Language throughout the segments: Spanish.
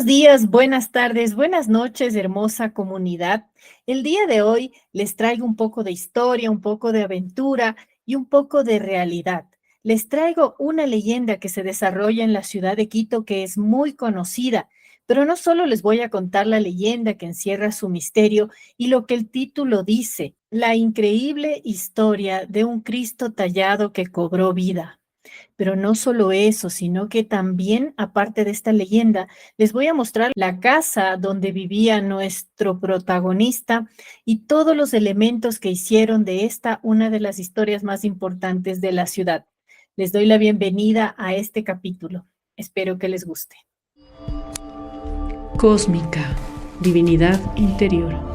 Buenos días, buenas tardes, buenas noches, hermosa comunidad. El día de hoy les traigo un poco de historia, un poco de aventura y un poco de realidad. Les traigo una leyenda que se desarrolla en la ciudad de Quito que es muy conocida, pero no solo les voy a contar la leyenda que encierra su misterio y lo que el título dice, la increíble historia de un Cristo tallado que cobró vida. Pero no solo eso, sino que también, aparte de esta leyenda, les voy a mostrar la casa donde vivía nuestro protagonista y todos los elementos que hicieron de esta una de las historias más importantes de la ciudad. Les doy la bienvenida a este capítulo. Espero que les guste. Cósmica, divinidad interior.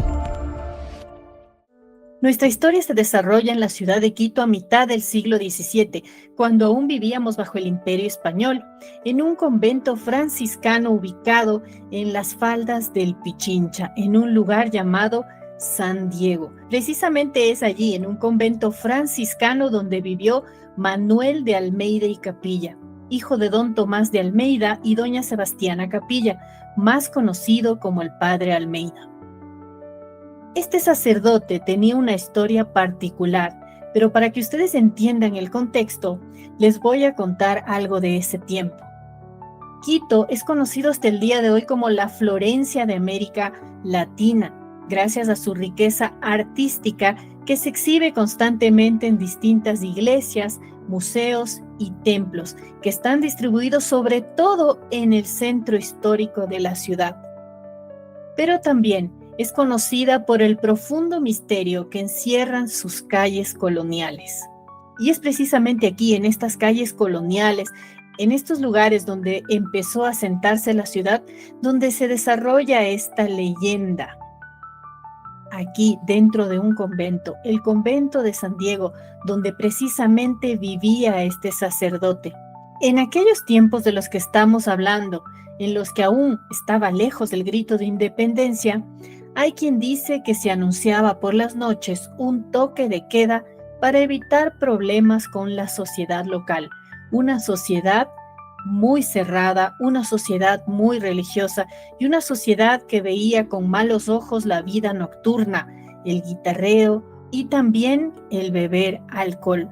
Nuestra historia se desarrolla en la ciudad de Quito a mitad del siglo XVII, cuando aún vivíamos bajo el Imperio Español, en un convento franciscano ubicado en las faldas del Pichincha, en un lugar llamado San Diego. Precisamente es allí, en un convento franciscano, donde vivió Manuel de Almeida y Capilla, hijo de don Tomás de Almeida y doña Sebastiana Capilla, más conocido como el Padre Almeida. Este sacerdote tenía una historia particular, pero para que ustedes entiendan el contexto, les voy a contar algo de ese tiempo. Quito es conocido hasta el día de hoy como la Florencia de América Latina, gracias a su riqueza artística que se exhibe constantemente en distintas iglesias, museos y templos, que están distribuidos sobre todo en el centro histórico de la ciudad. Pero también es conocida por el profundo misterio que encierran sus calles coloniales. Y es precisamente aquí, en estas calles coloniales, en estos lugares donde empezó a asentarse la ciudad, donde se desarrolla esta leyenda. Aquí, dentro de un convento, el convento de San Diego, donde precisamente vivía este sacerdote. En aquellos tiempos de los que estamos hablando, en los que aún estaba lejos del grito de independencia, hay quien dice que se anunciaba por las noches un toque de queda para evitar problemas con la sociedad local, una sociedad muy cerrada, una sociedad muy religiosa y una sociedad que veía con malos ojos la vida nocturna, el guitarreo y también el beber alcohol.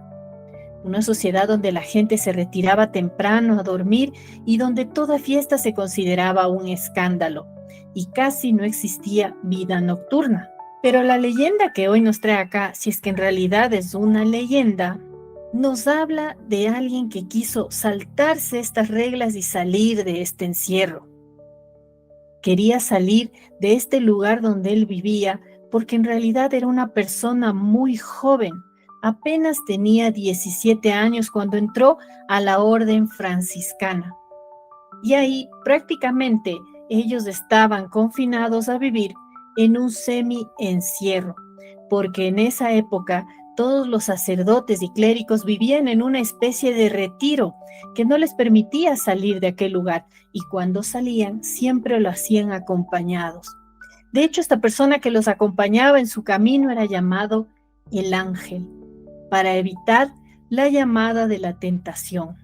Una sociedad donde la gente se retiraba temprano a dormir y donde toda fiesta se consideraba un escándalo y casi no existía vida nocturna. Pero la leyenda que hoy nos trae acá, si es que en realidad es una leyenda, nos habla de alguien que quiso saltarse estas reglas y salir de este encierro. Quería salir de este lugar donde él vivía porque en realidad era una persona muy joven. Apenas tenía 17 años cuando entró a la orden franciscana. Y ahí prácticamente ellos estaban confinados a vivir en un semi-encierro, porque en esa época todos los sacerdotes y clérigos vivían en una especie de retiro que no les permitía salir de aquel lugar, y cuando salían siempre lo hacían acompañados. De hecho, esta persona que los acompañaba en su camino era llamado el ángel, para evitar la llamada de la tentación.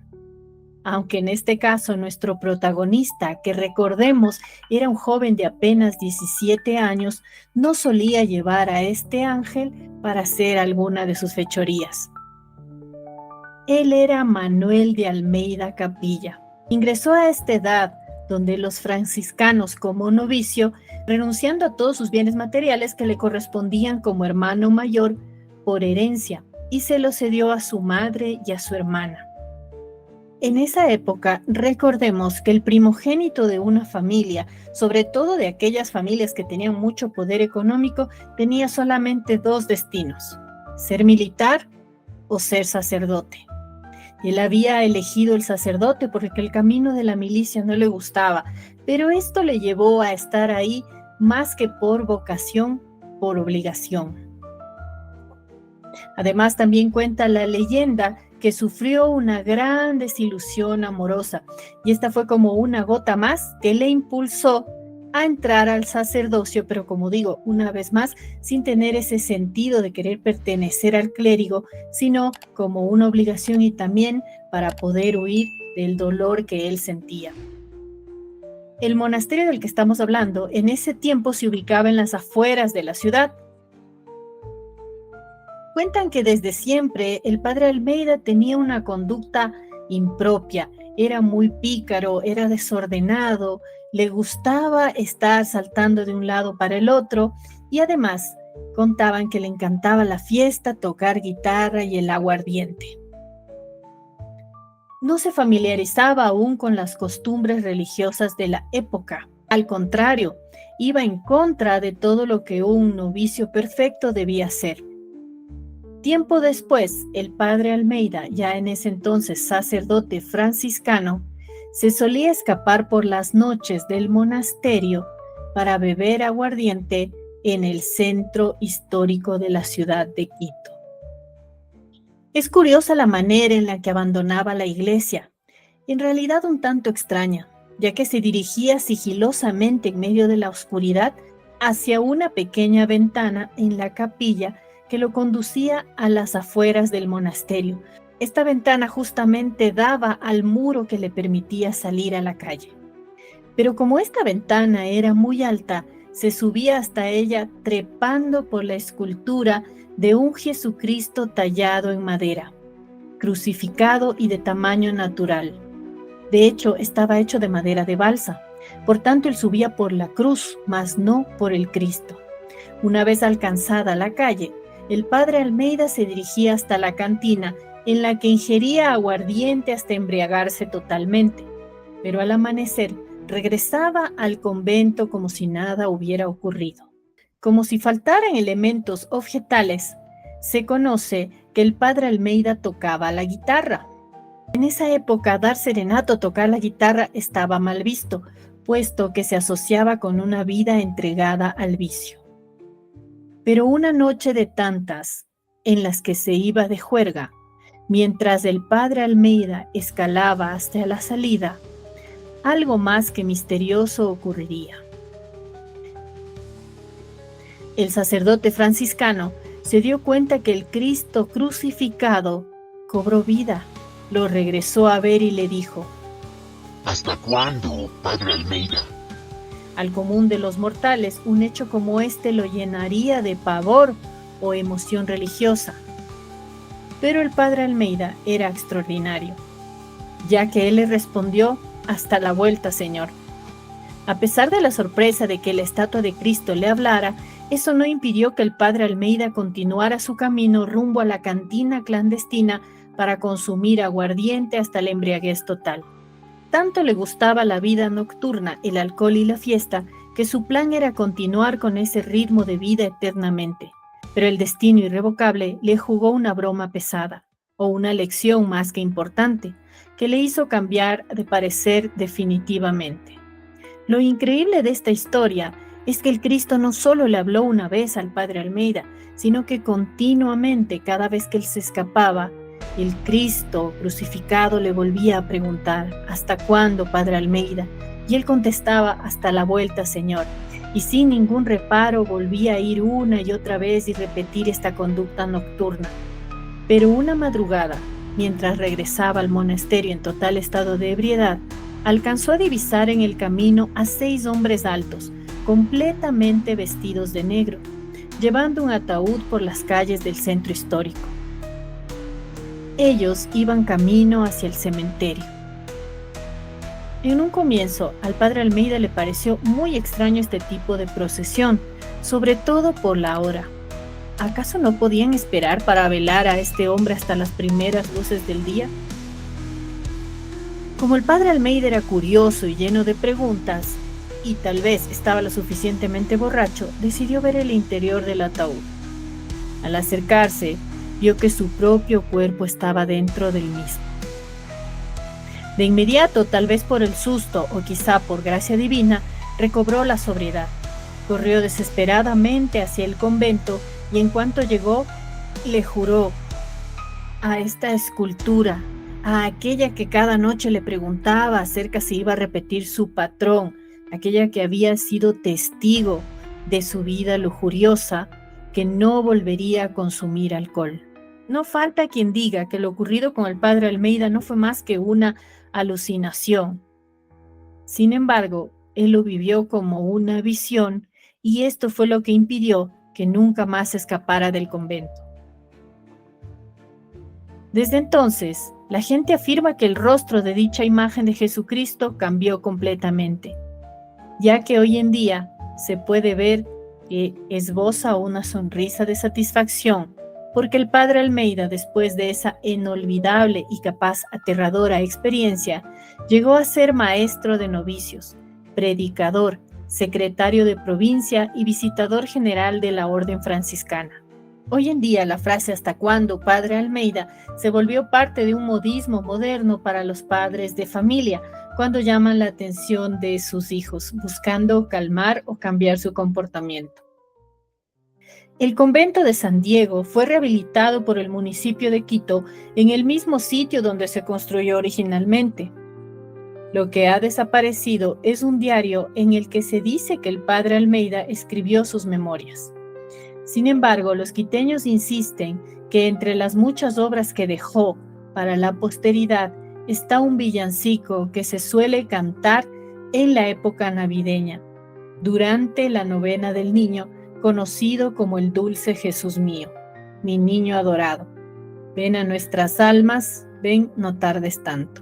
Aunque en este caso nuestro protagonista, que recordemos era un joven de apenas 17 años, no solía llevar a este ángel para hacer alguna de sus fechorías. Él era Manuel de Almeida Capilla. Ingresó a esta edad donde los franciscanos como novicio, renunciando a todos sus bienes materiales que le correspondían como hermano mayor por herencia, y se lo cedió a su madre y a su hermana. En esa época, recordemos que el primogénito de una familia, sobre todo de aquellas familias que tenían mucho poder económico, tenía solamente dos destinos: ser militar o ser sacerdote. Él había elegido el sacerdote porque el camino de la milicia no le gustaba, pero esto le llevó a estar ahí más que por vocación, por obligación. Además, también cuenta la leyenda que sufrió una gran desilusión amorosa, y esta fue como una gota más que le impulsó a entrar al sacerdocio, pero como digo, una vez más, sin tener ese sentido de querer pertenecer al clérigo, sino como una obligación y también para poder huir del dolor que él sentía. El monasterio del que estamos hablando en ese tiempo se ubicaba en las afueras de la ciudad. Cuentan que desde siempre el padre Almeida tenía una conducta impropia, era muy pícaro, era desordenado, le gustaba estar saltando de un lado para el otro y además contaban que le encantaba la fiesta, tocar guitarra y el aguardiente. No se familiarizaba aún con las costumbres religiosas de la época. Al contrario, iba en contra de todo lo que un novicio perfecto debía ser. Tiempo después, el padre Almeida, ya en ese entonces sacerdote franciscano, se solía escapar por las noches del monasterio para beber aguardiente en el centro histórico de la ciudad de Quito. Es curiosa la manera en la que abandonaba la iglesia, en realidad un tanto extraña, ya que se dirigía sigilosamente en medio de la oscuridad hacia una pequeña ventana en la capilla que lo conducía a las afueras del monasterio. Esta ventana justamente daba al muro que le permitía salir a la calle. Pero como esta ventana era muy alta, se subía hasta ella trepando por la escultura de un Jesucristo tallado en madera, crucificado y de tamaño natural. De hecho, estaba hecho de madera de balsa. Por tanto, él subía por la cruz, mas no por el Cristo. Una vez alcanzada la calle, el padre Almeida se dirigía hasta la cantina, en la que ingería aguardiente hasta embriagarse totalmente. Pero al amanecer, regresaba al convento como si nada hubiera ocurrido. Como si faltaran elementos objetales, se conoce que el padre Almeida tocaba la guitarra. En esa época, dar serenato o tocar la guitarra estaba mal visto, puesto que se asociaba con una vida entregada al vicio. Pero una noche de tantas, en las que se iba de juerga, mientras el padre Almeida escalaba hasta la salida, algo más que misterioso ocurriría. El sacerdote franciscano se dio cuenta que el Cristo crucificado cobró vida, lo regresó a ver y le dijo: ¿Hasta cuándo, padre Almeida? Al común de los mortales, un hecho como este lo llenaría de pavor o emoción religiosa. Pero el padre Almeida era extraordinario, ya que él le respondió: hasta la vuelta, Señor. A pesar de la sorpresa de que la estatua de Cristo le hablara, eso no impidió que el padre Almeida continuara su camino rumbo a la cantina clandestina para consumir aguardiente hasta la embriaguez total. Tanto le gustaba la vida nocturna, el alcohol y la fiesta, que su plan era continuar con ese ritmo de vida eternamente. Pero el destino irrevocable le jugó una broma pesada, o una lección más que importante, que le hizo cambiar de parecer definitivamente. Lo increíble de esta historia es que el Cristo no solo le habló una vez al padre Almeida, sino que continuamente, cada vez que él se escapaba, el Cristo crucificado le volvía a preguntar: ¿hasta cuándo, padre Almeida? Y él contestaba: hasta la vuelta, Señor. Y sin ningún reparo volvía a ir una y otra vez y repetir esta conducta nocturna. Pero una madrugada, mientras regresaba al monasterio en total estado de ebriedad, alcanzó a divisar en el camino a 6 hombres altos, completamente vestidos de negro, llevando un ataúd por las calles del centro histórico. Ellos iban camino hacia el cementerio. En un comienzo, al padre Almeida le pareció muy extraño este tipo de procesión, sobre todo por la hora. ¿Acaso no podían esperar para velar a este hombre hasta las primeras luces del día? Como el padre Almeida era curioso y lleno de preguntas, y tal vez estaba lo suficientemente borracho, decidió ver el interior del ataúd. Al acercarse, vio que su propio cuerpo estaba dentro del mismo. De inmediato, tal vez por el susto o quizá por gracia divina, recobró la sobriedad. Corrió desesperadamente hacia el convento y en cuanto llegó, le juró a esta escultura, a aquella que cada noche le preguntaba acerca si iba a repetir su patrón, aquella que había sido testigo de su vida lujuriosa, que no volvería a consumir alcohol. No falta quien diga que lo ocurrido con el padre Almeida no fue más que una alucinación. Sin embargo, él lo vivió como una visión y esto fue lo que impidió que nunca más escapara del convento. Desde entonces, la gente afirma que el rostro de dicha imagen de Jesucristo cambió completamente, ya que hoy en día se puede ver que esboza una sonrisa de satisfacción, porque el padre Almeida, después de esa inolvidable y capaz aterradora experiencia, llegó a ser maestro de novicios, predicador, secretario de provincia y visitador general de la Orden Franciscana. Hoy en día la frase ¿hasta cuándo, padre Almeida? Se volvió parte de un modismo moderno para los padres de familia, cuando llaman la atención de sus hijos, buscando calmar o cambiar su comportamiento. El convento de San Diego fue rehabilitado por el municipio de Quito en el mismo sitio donde se construyó originalmente. Lo que ha desaparecido es un diario en el que se dice que el padre Almeida escribió sus memorias. Sin embargo, los quiteños insisten que entre las muchas obras que dejó para la posteridad está un villancico que se suele cantar en la época navideña, durante la novena del niño, conocido como el Dulce Jesús mío, mi niño adorado. Ven a nuestras almas, ven, no tardes tanto.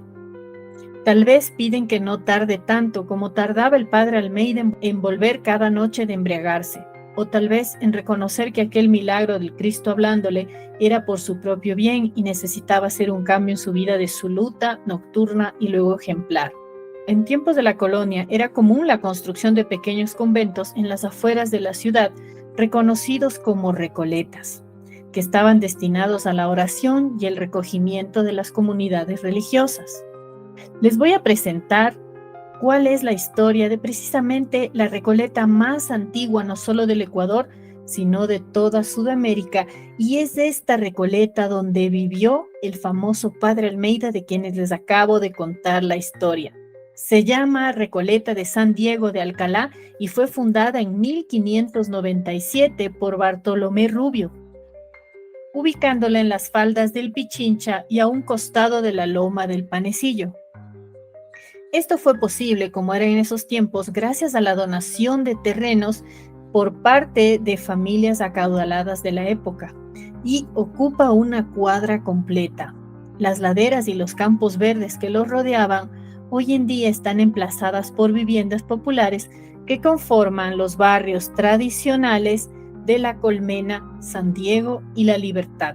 Tal vez piden que no tarde tanto como tardaba el padre Almeida en volver cada noche de embriagarse, o tal vez en reconocer que aquel milagro del Cristo hablándole era por su propio bien y necesitaba hacer un cambio en su vida disoluta, nocturna y luego ejemplar. En tiempos de la colonia era común la construcción de pequeños conventos en las afueras de la ciudad, reconocidos como recoletas, que estaban destinados a la oración y el recogimiento de las comunidades religiosas. Les voy a presentar cuál es la historia de precisamente la recoleta más antigua no solo del Ecuador, sino de toda Sudamérica, y es esta recoleta donde vivió el famoso padre Almeida de quienes les acabo de contar la historia. Se llama Recoleta de San Diego de Alcalá y fue fundada en 1597 por Bartolomé Rubio, ubicándola en las faldas del Pichincha y a un costado de la loma del Panecillo. Esto fue posible, como era en esos tiempos, gracias a la donación de terrenos por parte de familias acaudaladas de la época, y ocupa una cuadra completa. Las laderas y los campos verdes que los rodeaban hoy en día están emplazadas por viviendas populares que conforman los barrios tradicionales de La Colmena, San Diego y La Libertad.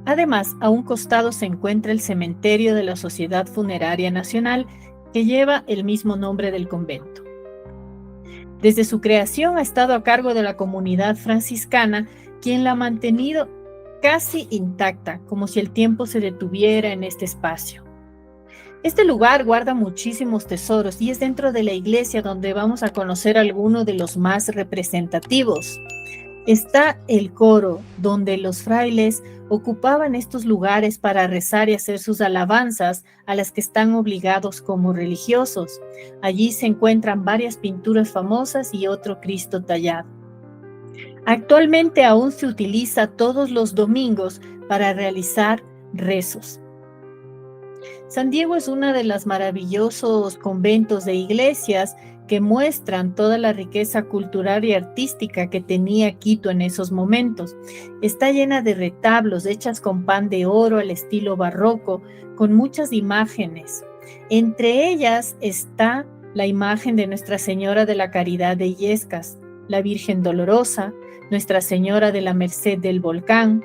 Además, a un costado se encuentra el cementerio de la Sociedad Funeraria Nacional, que lleva el mismo nombre del convento. Desde su creación ha estado a cargo de la comunidad franciscana, quien la ha mantenido casi intacta, como si el tiempo se detuviera en este espacio. Este lugar guarda muchísimos tesoros y es dentro de la iglesia donde vamos a conocer algunos de los más representativos. Está el coro, donde los frailes ocupaban estos lugares para rezar y hacer sus alabanzas a las que están obligados como religiosos. Allí se encuentran varias pinturas famosas y otro Cristo tallado. Actualmente aún se utiliza todos los domingos para realizar rezos. San Diego es uno de los maravillosos conventos de iglesias que muestran toda la riqueza cultural y artística que tenía Quito en esos momentos. Está llena de retablos hechas con pan de oro al estilo barroco, con muchas imágenes. Entre ellas está la imagen de Nuestra Señora de la Caridad de Illescas, la Virgen Dolorosa, Nuestra Señora de la Merced del Volcán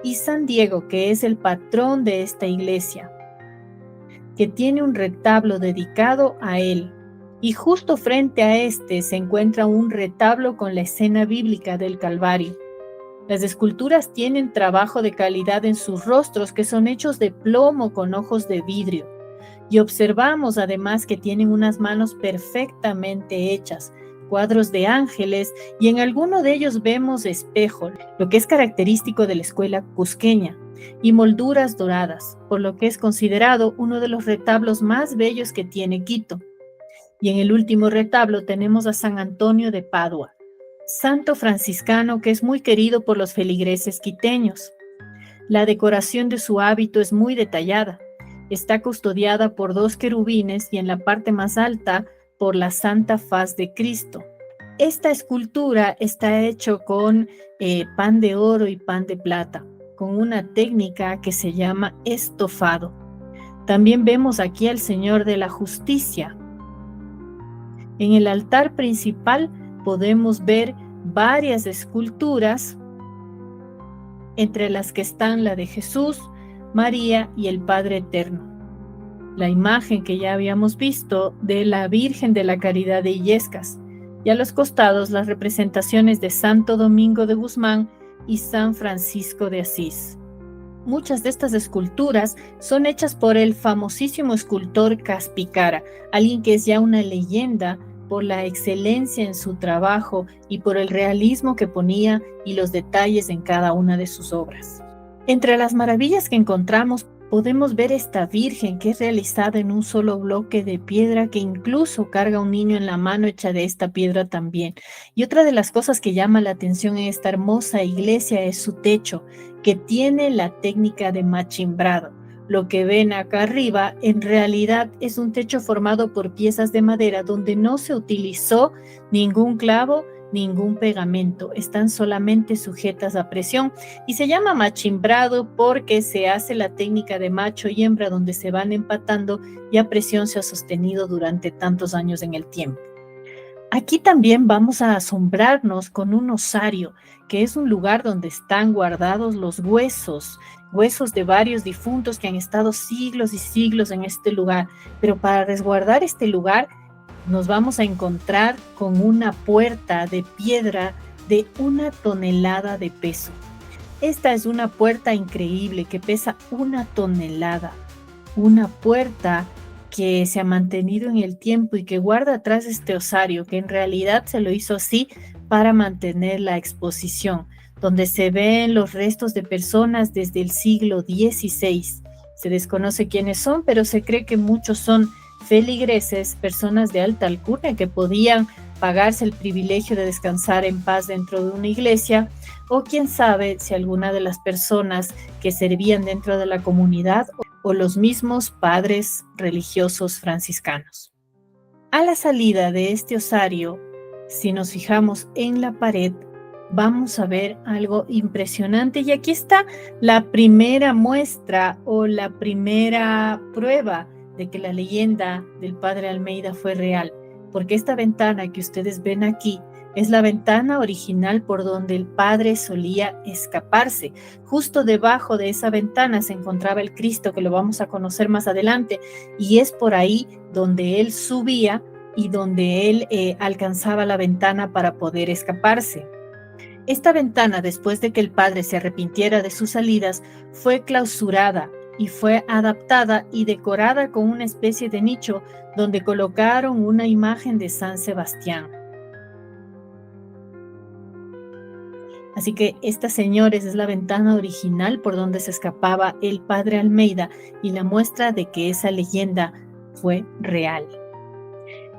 y San Diego, que es el patrón de esta iglesia, que tiene un retablo dedicado a él. Y justo frente a este se encuentra un retablo con la escena bíblica del Calvario. Las esculturas tienen trabajo de calidad en sus rostros, que son hechos de plomo con ojos de vidrio. Y observamos además que tienen unas manos perfectamente hechas, cuadros de ángeles, y en alguno de ellos vemos espejo, lo que es característico de la escuela cusqueña, y molduras doradas, por lo que es considerado uno de los retablos más bellos que tiene Quito. Y en el último retablo tenemos a San Antonio de Padua, santo franciscano que es muy querido por los feligreses quiteños. La decoración de su hábito es muy detallada. Está custodiada por 2 querubines y en la parte más alta por la Santa Faz de Cristo. Esta escultura está hecha con pan de oro y pan de plata, con una técnica que se llama estofado. También vemos aquí al Señor de la Justicia. En el altar principal podemos ver varias esculturas, entre las que están la de Jesús, María y el Padre Eterno. La imagen que ya habíamos visto de la Virgen de la Caridad de Illescas, y a los costados las representaciones de Santo Domingo de Guzmán y San Francisco de Asís. Muchas de estas esculturas son hechas por el famosísimo escultor Caspicara, alguien que es ya una leyenda por la excelencia en su trabajo y por el realismo que ponía y los detalles en cada una de sus obras. Entre las maravillas que encontramos podemos ver esta Virgen que es realizada en un solo bloque de piedra que incluso carga un niño en la mano hecha de esta piedra también. Y otra de las cosas que llama la atención en esta hermosa iglesia es su techo, que tiene la técnica de machimbrado. Lo que ven acá arriba en realidad es un techo formado por piezas de madera donde no se utilizó ningún clavo, ningún pegamento, están solamente sujetas a presión y se llama machimbrado porque se hace la técnica de macho y hembra donde se van empatando y a presión se ha sostenido durante tantos años en el tiempo. Aquí también vamos a asombrarnos con un osario, que es un lugar donde están guardados los huesos de varios difuntos que han estado siglos y siglos en este lugar, pero para resguardar este lugar nos vamos a encontrar con una puerta de piedra de 1 tonelada de peso. Esta es una puerta increíble que pesa 1 tonelada. Una puerta que se ha mantenido en el tiempo y que guarda atrás este osario, que en realidad se lo hizo así para mantener la exposición, donde se ven los restos de personas desde el siglo XVI. Se desconoce quiénes son, pero se cree que muchos son feligreses, personas de alta alcurnia que podían pagarse el privilegio de descansar en paz dentro de una iglesia, o quién sabe si alguna de las personas que servían dentro de la comunidad o los mismos padres religiosos franciscanos. A la salida de este osario, si nos fijamos en la pared, vamos a ver algo impresionante y aquí está la primera muestra o la primera prueba de que la leyenda del Padre Almeida fue real, porque esta ventana que ustedes ven aquí es la ventana original por donde el Padre solía escaparse. Justo debajo de esa ventana se encontraba el Cristo, que lo vamos a conocer más adelante, y es por ahí donde él subía y donde él alcanzaba la ventana para poder escaparse. Esta ventana, después de que el Padre se arrepintiera de sus salidas, fue clausurada y fue adaptada y decorada con una especie de nicho donde colocaron una imagen de San Sebastián. Así que esta, señores, es la ventana original por donde se escapaba el Padre Almeida y la muestra de que esa leyenda fue real.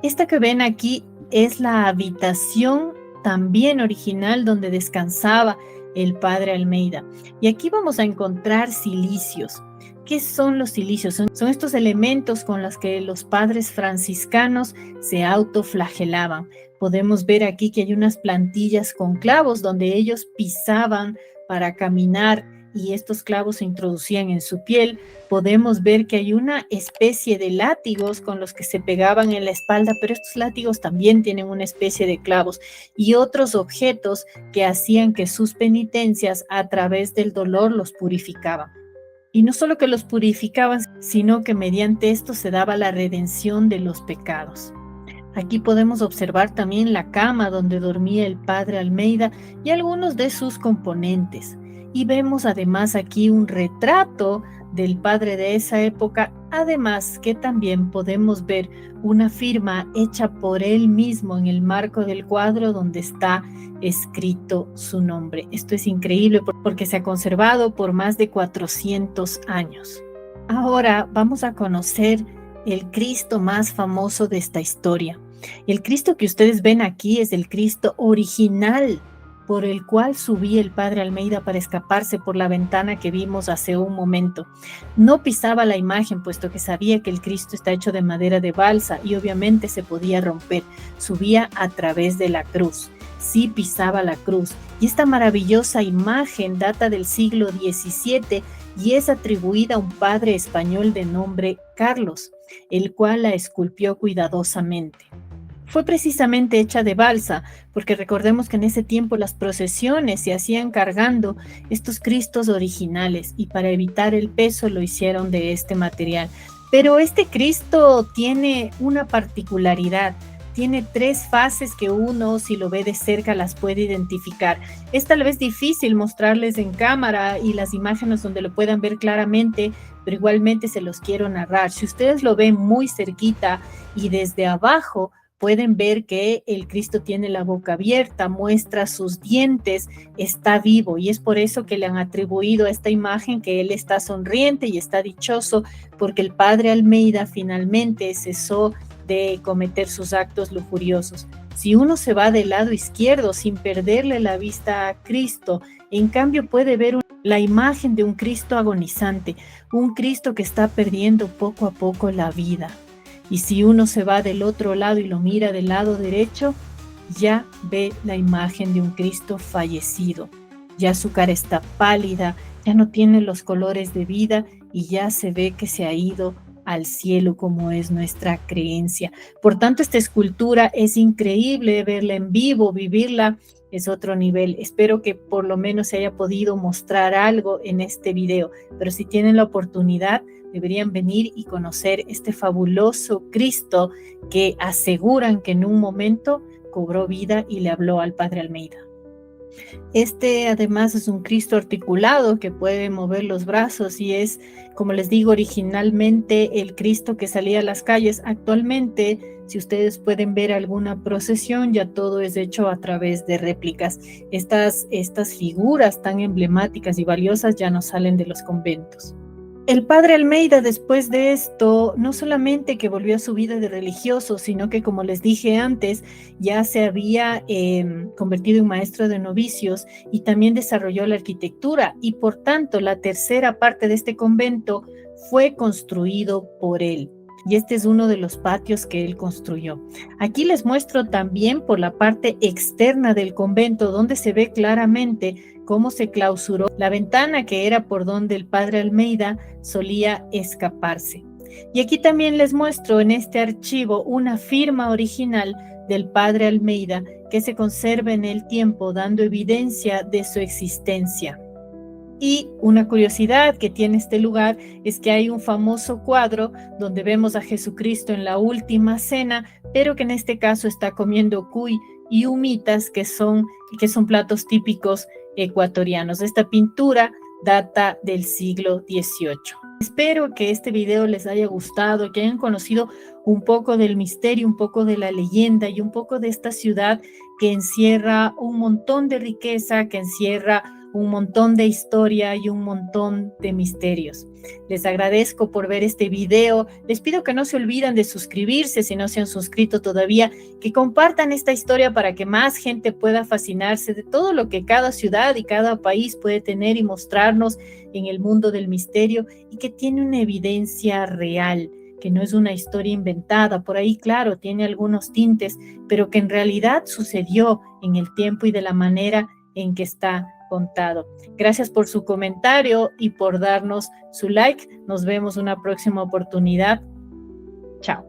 Esta que ven aquí es la habitación también original donde descansaba el Padre Almeida. Y aquí vamos a encontrar cilicios. ¿Qué son los cilicios? Son estos elementos con los que los padres franciscanos se autoflagelaban. Podemos ver aquí que hay unas plantillas con clavos donde ellos pisaban para caminar y estos clavos se introducían en su piel. Podemos ver que hay una especie de látigos con los que se pegaban en la espalda, pero estos látigos también tienen una especie de clavos y otros objetos que hacían que sus penitencias a través del dolor los purificaban. Y no solo que los purificaban, sino que mediante esto se daba la redención de los pecados. Aquí podemos observar también la cama donde dormía el Padre Almeida y algunos de sus componentes. Y vemos además aquí un retrato del padre de esa época, además que también podemos ver una firma hecha por él mismo en el marco del cuadro donde está escrito su nombre. Esto es increíble porque se ha conservado por más de 400 años. Ahora vamos a conocer el Cristo más famoso de esta historia. El Cristo que ustedes ven aquí es el Cristo original por el cual subía el padre Almeida para escaparse por la ventana que vimos hace un momento. No pisaba la imagen, puesto que sabía que el Cristo está hecho de madera de balsa y obviamente se podía romper. Subía a través de la cruz. Sí pisaba la cruz. Y esta maravillosa imagen data del siglo XVII y es atribuida a un padre español de nombre Carlos, el cual la esculpió cuidadosamente. Fue precisamente hecha de balsa, porque recordemos que en ese tiempo las procesiones se hacían cargando estos Cristos originales y para evitar el peso lo hicieron de este material. Pero este Cristo tiene una particularidad. Tiene 3 fases que uno, si lo ve de cerca, las puede identificar. Es tal vez difícil mostrarles en cámara y las imágenes donde lo puedan ver claramente, pero igualmente se los quiero narrar. Si ustedes lo ven muy cerquita y desde abajo, pueden ver que el Cristo tiene la boca abierta, muestra sus dientes, está vivo y es por eso que le han atribuido a esta imagen que él está sonriente y está dichoso porque el padre Almeida finalmente cesó de cometer sus actos lujuriosos. Si uno se va del lado izquierdo sin perderle la vista a Cristo, en cambio puede ver la imagen de un Cristo agonizante, un Cristo que está perdiendo poco a poco la vida. Y si uno se va del otro lado y lo mira del lado derecho, ya ve la imagen de un Cristo fallecido. Ya su cara está pálida, ya no tiene los colores de vida y ya se ve que se ha ido al cielo como es nuestra creencia. Por tanto, esta escultura es increíble verla en vivo, vivirla es otro nivel. Espero que por lo menos se haya podido mostrar algo en este video, pero si tienen la oportunidad, deberían venir y conocer este fabuloso Cristo que aseguran que en un momento cobró vida y le habló al padre Almeida. Este además es un Cristo articulado que puede mover los brazos y es, como les digo, originalmente el Cristo que salía a las calles. Actualmente, si ustedes pueden ver alguna procesión, ya todo es hecho a través de réplicas. Estas figuras tan emblemáticas y valiosas ya no salen de los conventos. El padre Almeida, después de esto, no solamente que volvió a su vida de religioso, sino que, como les dije antes, ya se había convertido en maestro de novicios y también desarrolló la arquitectura y, por tanto, la tercera parte de este convento fue construido por él. Y este es uno de los patios que él construyó. Aquí les muestro también por la parte externa del convento, donde se ve claramente cómo se clausuró la ventana que era por donde el padre Almeida solía escaparse. Y aquí también les muestro en este archivo una firma original del padre Almeida que se conserva en el tiempo, dando evidencia de su existencia. Y una curiosidad que tiene este lugar es que hay un famoso cuadro donde vemos a Jesucristo en la última cena, pero que en este caso está comiendo cuy y humitas, que son platos típicos ecuatorianos. Esta pintura data del siglo XVIII. Espero que este video les haya gustado, que hayan conocido un poco del misterio, un poco de la leyenda y un poco de esta ciudad que encierra un montón de riqueza, que encierra un montón de historia y un montón de misterios. Les agradezco por ver este video. Les pido que no se olviden de suscribirse si no se han suscrito todavía, que compartan esta historia para que más gente pueda fascinarse de todo lo que cada ciudad y cada país puede tener y mostrarnos en el mundo del misterio y que tiene una evidencia real, que no es una historia inventada. Por ahí, claro, tiene algunos tintes, pero que en realidad sucedió en el tiempo y de la manera en que está contado. Gracias por su comentario y por darnos su like. Nos vemos una próxima oportunidad. Chao.